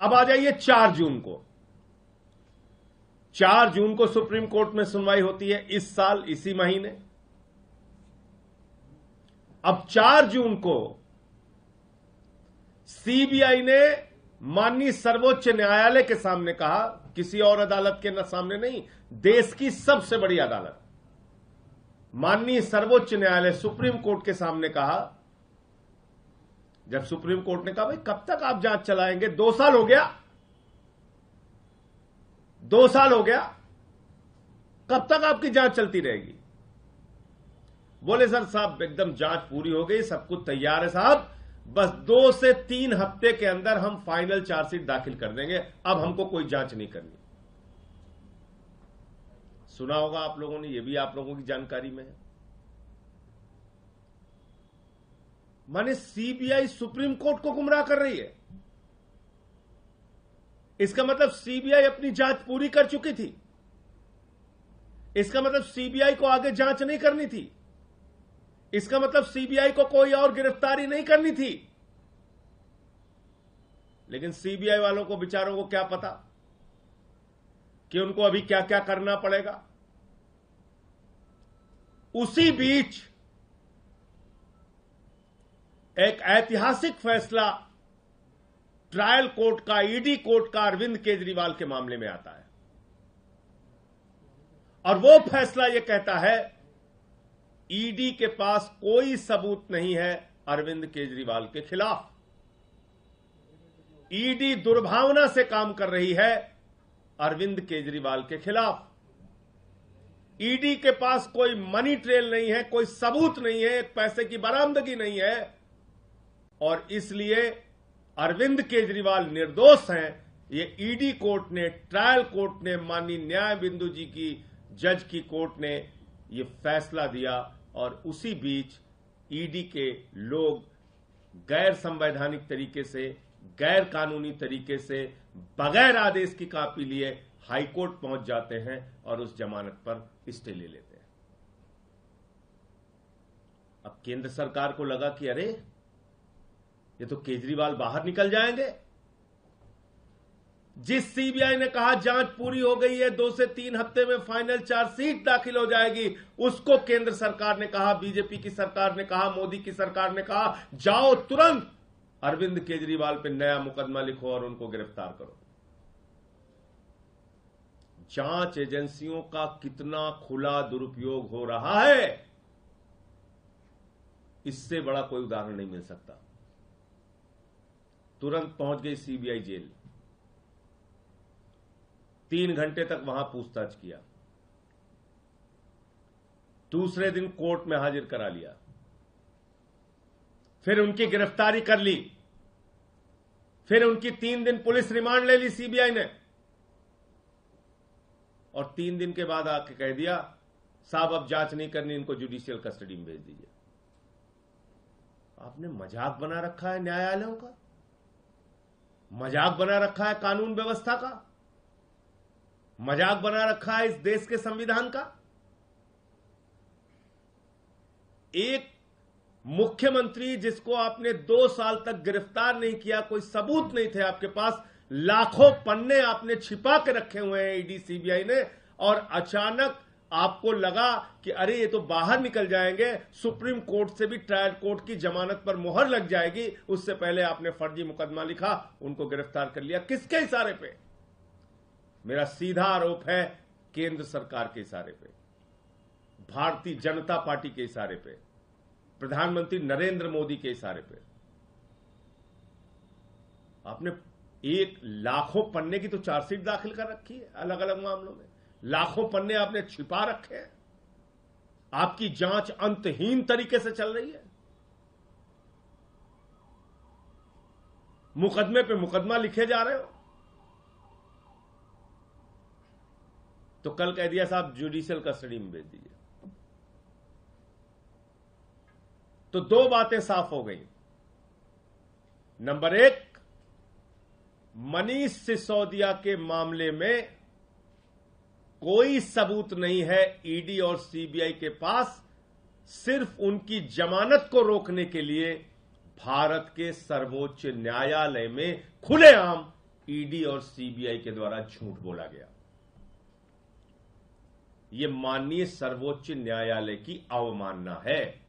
अब आ जाइए 4 जून को। 4 जून को सुप्रीम कोर्ट में सुनवाई होती है इस साल इसी महीने। अब 4 जून को सीबीआई ने माननीय सर्वोच्च न्यायालय के सामने कहा, किसी और अदालत के सामने नहीं, देश की सबसे बड़ी अदालत माननीय सर्वोच्च न्यायालय सुप्रीम कोर्ट के सामने कहा, जब सुप्रीम कोर्ट ने कहा भाई कब तक आप जांच चलाएंगे, 2 साल हो गया, 2 साल हो गया, कब तक आपकी जांच चलती रहेगी। बोले सर साहब एकदम जांच पूरी हो गई, सब कुछ तैयार है साहब, बस 2 से 3 हफ्ते के अंदर हम फाइनल चार्जशीट दाखिल कर देंगे, अब हमको कोई जांच नहीं करनी। सुना होगा आप लोगों ने, यह भी आप लोगों की जानकारी में है। माने सीबीआई सुप्रीम कोर्ट को गुमराह कर रही है। इसका मतलब सीबीआई अपनी जांच पूरी कर चुकी थी। इसका मतलब सीबीआई को आगे जांच नहीं करनी थी। इसका मतलब सीबीआई को कोई और गिरफ्तारी नहीं करनी थी। लेकिन सीबीआई वालों को बेचारों को क्या पता कि उनको अभी क्या क्या करना पड़ेगा। उसी बीच एक ऐतिहासिक फैसला ट्रायल कोर्ट का, ईडी कोर्ट का अरविंद केजरीवाल के मामले में आता है और वो फैसला यह कहता है ईडी के पास कोई सबूत नहीं है अरविंद केजरीवाल के खिलाफ। ईडी दुर्भावना से काम कर रही है अरविंद केजरीवाल के खिलाफ। ईडी के पास कोई मनी ट्रेल नहीं है, कोई सबूत नहीं है, एक पैसे की बरामदगी नहीं है और इसलिए अरविंद केजरीवाल निर्दोष हैं। ये ईडी कोर्ट ने, ट्रायल कोर्ट ने, माननीय न्याय बिंदु जी की जज की कोर्ट ने ये फैसला दिया और उसी बीच ईडी के लोग गैर संवैधानिक तरीके से, गैर कानूनी तरीके से, बगैर आदेश की कॉपी लिए हाईकोर्ट पहुंच जाते हैं और उस जमानत पर स्टे ले लेते हैं। अब केंद्र सरकार को लगा कि अरे ये तो केजरीवाल बाहर निकल जाएंगे। जिस सीबीआई ने कहा जांच पूरी हो गई है, 2 से 3 हफ्ते में फाइनल चार्जशीट दाखिल हो जाएगी, उसको केंद्र सरकार ने कहा, बीजेपी की सरकार ने कहा, मोदी की सरकार ने कहा जाओ तुरंत अरविंद केजरीवाल पे नया मुकदमा लिखो और उनको गिरफ्तार करो। जांच एजेंसियों का कितना खुला दुरुपयोग हो रहा है, इससे बड़ा कोई उदाहरण नहीं मिल सकता। तुरंत पहुंच गई सीबीआई जेल, 3 घंटे तक वहां पूछताछ किया, दूसरे दिन कोर्ट में हाजिर करा लिया, फिर उनकी गिरफ्तारी कर ली, फिर उनकी 3 दिन पुलिस रिमांड ले ली सीबीआई ने और 3 दिन के बाद आके कह दिया साहब अब जांच नहीं करनी, इनको जुडिशियल कस्टडी में भेज दीजिए। आपने मजाक बना रखा है न्यायालयों का, मजाक बना रखा है कानून व्यवस्था का, मजाक बना रखा है इस देश के संविधान का। एक मुख्यमंत्री जिसको आपने 2 साल तक गिरफ्तार नहीं किया, कोई सबूत नहीं थे आपके पास, लाखों पन्ने आपने छिपा के रखे हुए हैं ईडी सीबीआई ने, और अचानक आपको लगा कि अरे ये तो बाहर निकल जाएंगे, सुप्रीम कोर्ट से भी ट्रायल कोर्ट की जमानत पर मुहर लग जाएगी, उससे पहले आपने फर्जी मुकदमा लिखा, उनको गिरफ्तार कर लिया। किसके इशारे पे? मेरा सीधा आरोप है केंद्र सरकार के इशारे पे, भारतीय जनता पार्टी के इशारे पे, प्रधानमंत्री नरेंद्र मोदी के इशारे पे। आपने लाखों पन्ने की तो चार्जशीट दाखिल कर रखी है, अलग अलग मामलों में लाखों पन्ने आपने छिपा रखे हैं। आपकी जांच अंतहीन तरीके से चल रही है, मुकदमे पे मुकदमा लिखे जा रहे हो। तो कल कह दिया साहब जुडिशियल कस्टडी में भेज दीजिए। तो 2 बातें साफ हो गई। नंबर 1, मनीष सिसोदिया के मामले में कोई सबूत नहीं है ईडी और सीबीआई के पास, सिर्फ उनकी जमानत को रोकने के लिए भारत के सर्वोच्च न्यायालय में खुलेआम ईडी और सीबीआई के द्वारा झूठ बोला गया। यह माननीय सर्वोच्च न्यायालय की अवमानना है।